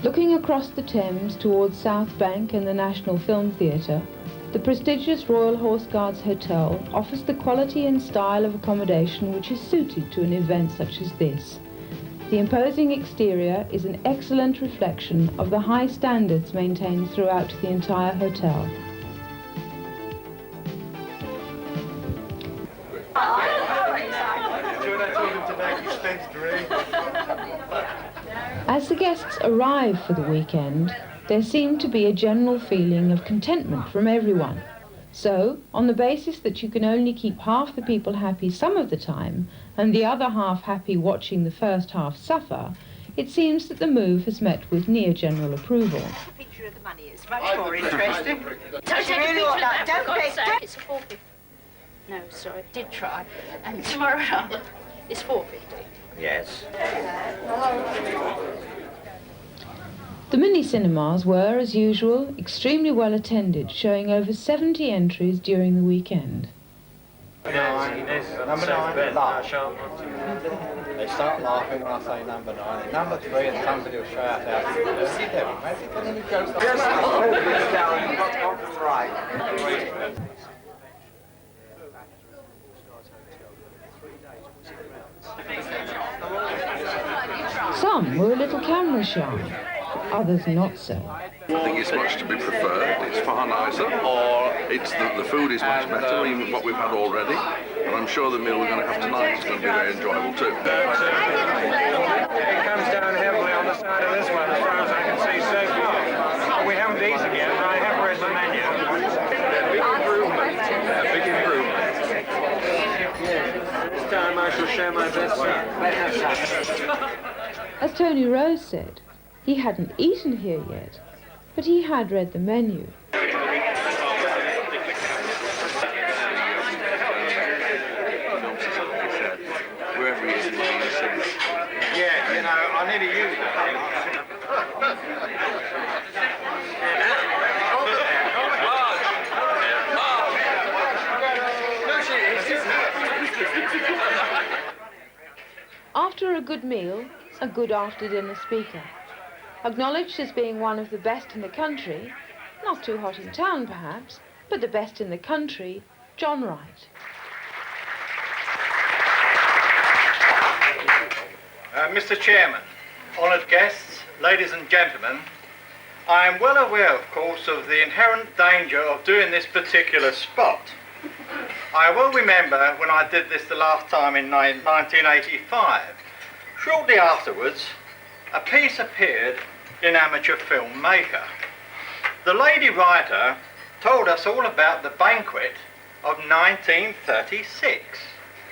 Looking across the Thames towards South Bank and the National Film Theatre, the prestigious Royal Horse Guards Hotel offers the quality and style of accommodation which is suited to an event such as this. The imposing exterior is an excellent reflection of the high standards maintained throughout the entire hotel. As the guests arrive for the weekend, there seemed to be a general feeling of contentment from everyone. So, on the basis that you can only keep half the people happy some of the time, and the other half happy watching the first half suffer, it seems that the move has met with near general approval. The picture of the money is much more interesting. Don't take a picture of that, for God's sake. It's $4.50. No, sorry, I did try. And tomorrow night, it's $4.50. Yes. The mini-cinemas were, as usual, extremely well attended, showing over 70 entries during the weekend. Number 9, laugh. They start laughing when I say number 9. And number 3, and somebody will shout out, Some were a little camera shy, others not so. I think it's much to be preferred. It's far nicer, or it's the food is much better than what we've had already, and I'm sure the meal we're going to have tonight is going to be very enjoyable too. It comes down heavily on the side of this one, as far as I can see so far. We haven't eaten yet, but I have read the menu. Big improvement. Big improvement. This time I shall share my best son. As Tony Rose said, he hadn't eaten here yet, but he had read the menu. Wherever he is in the scene. Yeah, you know, I need to use that. After a good meal, a good after-dinner speaker. Acknowledged as being one of the best in the country, not too hot in town perhaps, but the best in the country, John Wright. Mr. Chairman, honoured guests, ladies and gentlemen, I am well aware, of course, of the inherent danger of doing this particular spot. I well remember when I did this the last time in 1985. Shortly afterwards, a piece appeared in Amateur Filmmaker. The lady writer told us all about the banquet of 1936.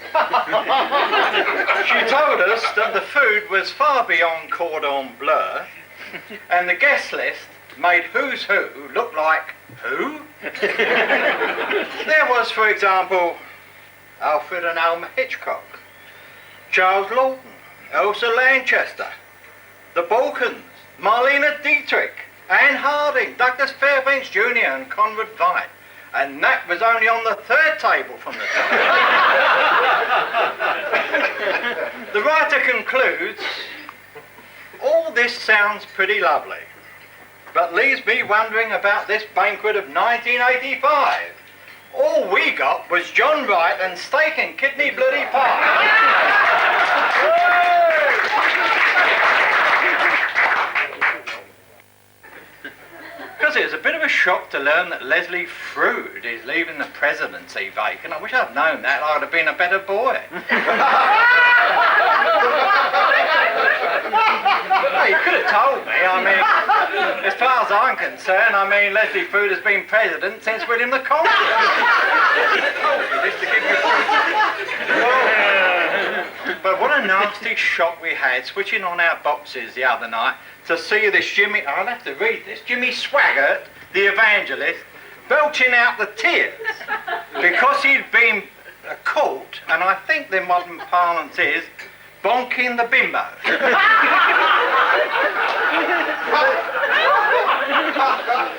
She told us that the food was far beyond cordon bleu, and the guest list made who's who look like who? There was, for example, Alfred and Alma Hitchcock, Charles Lawton, Elsa Lanchester, the Balkans, Marlene Dietrich, Anne Harding, Douglas Fairbanks Jr. and Conrad Veidt. And that was only on the third table from the top. The writer concludes, all this sounds pretty lovely, but leaves me wondering about this banquet of 1985. All we got was John Wright and steak and kidney bloody pie. Because it was a bit of a shock to learn that Leslie Froude is leaving the presidency vacant. I wish I'd known that. I would have been a better boy. Well, you could have told me. I mean, as far as I'm concerned, Leslie Froude has been president since William the Conqueror. Just to give you But what a nasty shock we had switching on our boxes the other night to see this Jimmy, I'll have to read this, Jimmy Swaggart, the evangelist, belching out the tears because he'd been caught, and I think the modern parlance is, bonking the bimbo.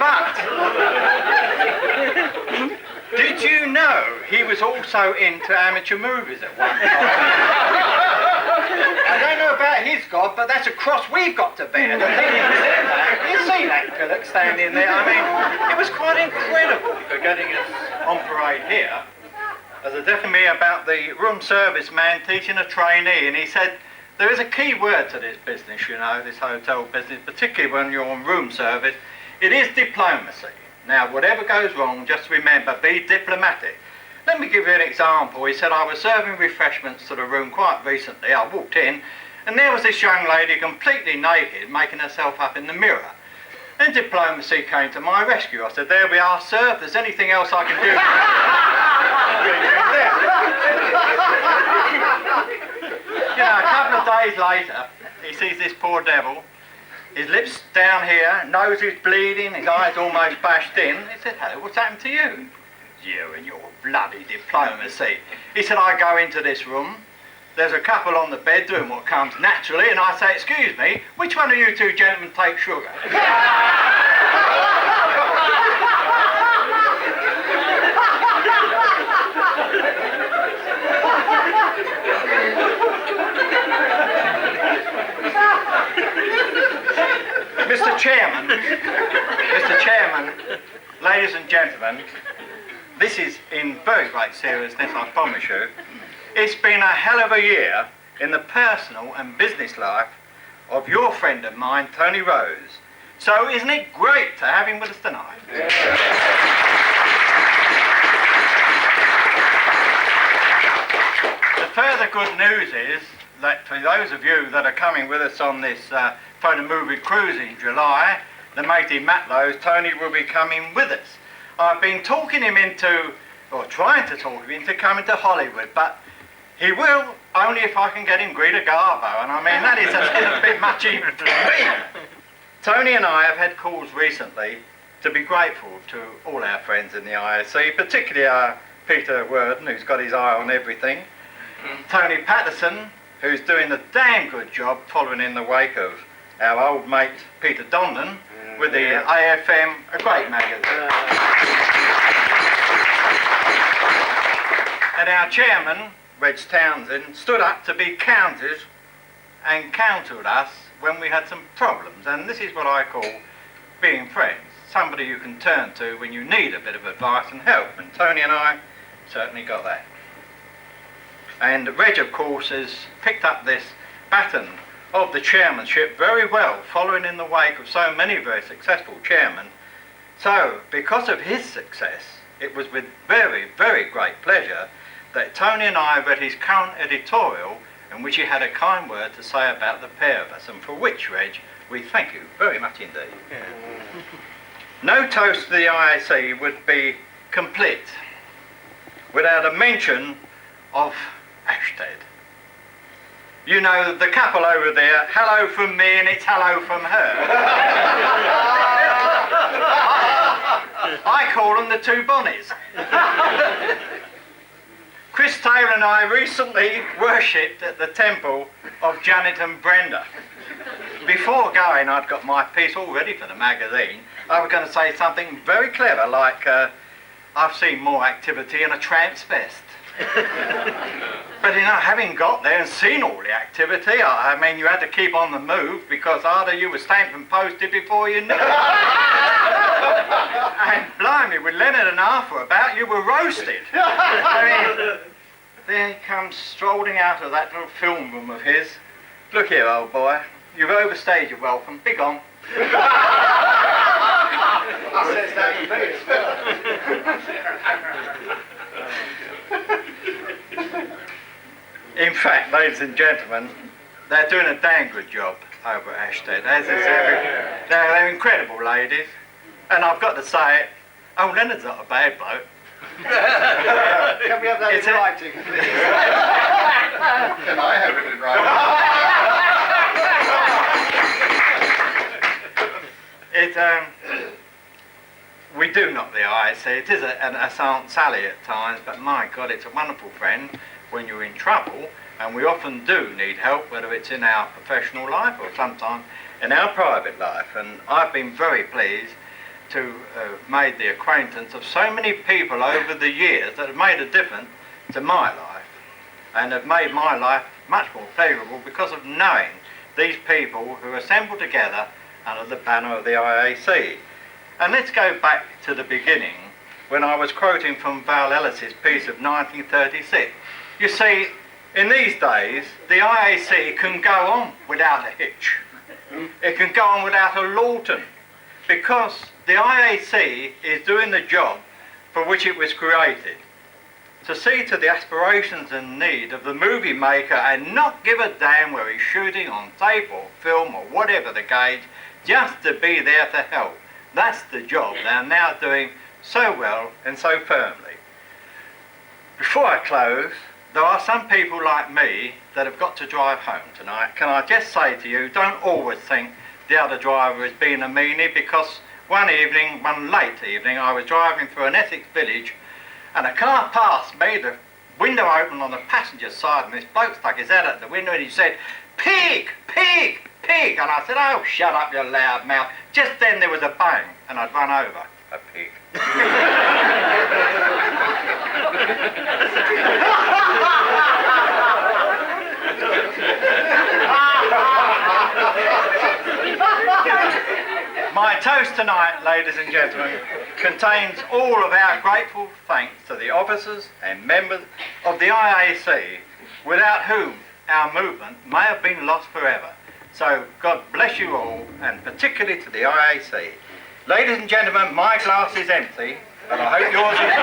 But did you know he was also into amateur movies at one time? I don't know about they're his God, but that's a cross we've got to bear. You see that pillock standing there? I mean, it was quite incredible for getting us on parade here. As a deaf me about the room service man teaching a trainee, and he said, there is a key word to this business, you know, this hotel business, particularly when you're on room service. It is diplomacy. Now, whatever goes wrong, just remember, be diplomatic. Let me give you an example. He said, I was serving refreshments to the room quite recently. I walked in, and there was this young lady completely naked, making herself up in the mirror. Then diplomacy came to my rescue. I said, there we are, sir. If there's anything else I can do... You know, a couple of days later, he sees this poor devil. His lips down here, nose is bleeding, his eyes almost bashed in. He said, hello, what's happened to you? You and your bloody diplomacy. He said, I go into this room. There's a couple on the bed doing what comes naturally, and I say, excuse me, which one of you two gentlemen take sugar? Mr. Chairman, ladies and gentlemen, this is in very great seriousness, I promise you. It's been a hell of a year in the personal and business life of your friend of mine, Tony Rose. So isn't it great to have him with us tonight? The further good news is that for those of you that are coming with us on this photo movie cruise in July, the matey Matlows, Tony will be coming with us. I've been talking him into, or trying to talk him into coming to Hollywood, but he will only if I can get him Greta Garbo, and I mean that is a little bit much even for me. Tony and I have had calls recently to be grateful to all our friends in the IAC, particularly our Peter Worden, who's got his eye on everything, Tony Patterson, who's doing a damn good job following in the wake of our old mate Peter Donlan with the AFM, a great magazine. And our chairman, Reg Townsend, stood up to be counted and countered us when we had some problems. And this is what I call being friends. Somebody you can turn to when you need a bit of advice and help. And Tony and I certainly got that. And Reg, of course, has picked up this baton of the chairmanship very well, following in the wake of so many very successful chairmen. So, because of his success, it was with very, very great pleasure that Tony and I read his current editorial in which he had a kind word to say about the pair of us, and for which, Reg, we thank you very much indeed. Yeah. No toast to the IAC would be complete without a mention of Ashted. You know, the couple over there, hello from me and it's hello from her. I call them the two Bonnies. Chris Taylor and I recently worshipped at the temple of Janet and Brenda. Before going, I'd got my piece all ready for the magazine. I was going to say something very clever, like, I've seen more activity in a tramp's vest. But you know, having got there and seen all the activity, I mean, you had to keep on the move because either you were stamped and posted before you knew it. And blimey, with Leonard and Arthur about, you were roasted. I mean, there he comes strolling out of that little film room of his. Look here, old boy, you've overstayed your welcome. Be gone. I says that to me as well. In fact, ladies and gentlemen, they're doing a damn good job over at Ashted. As is they're incredible ladies. And I've got to say it, oh, Leonard's not a bad bloke. Can we have that in writing, please? Can I have it in writing? We do knock the IAC. It is an Aunt Sally at times, but my God, it's a wonderful friend when you're in trouble, and we often do need help, whether it's in our professional life or sometimes in our private life. And I've been very pleased to have made the acquaintance of so many people over the years that have made a difference to my life and have made my life much more pleasurable because of knowing these people who assembled together under the banner of the IAC. And let's go back to the beginning when I was quoting from Val Ellis's piece of 1936. You see, in these days, the IAC can go on without a hitch. It can go on without a Lawton, because the IAC is doing the job for which it was created. To see to the aspirations and need of the movie maker and not give a damn where he's shooting on tape or film or whatever the gauge, just to be there to help. That's the job they're now doing so well and so firmly. Before I close, there are some people like me that have got to drive home tonight. Can I just say to you, don't always think the other driver is being a meanie, because one late evening, I was driving through an Essex village and a car passed me, the window opened on the passenger side, and this bloke stuck his head out the window and he said, "Pig, pig, pig." And I said, "Oh, shut up, you loud mouth." Just then there was a bang and I'd run over a pig. My toast tonight, ladies and gentlemen, contains all of our grateful thanks to the officers and members of the IAC, without whom our movement may have been lost forever. So God bless you all, and particularly to the IAC. Ladies and gentlemen, my glass is empty, but I hope yours is.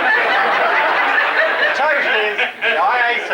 The toast is the IAC.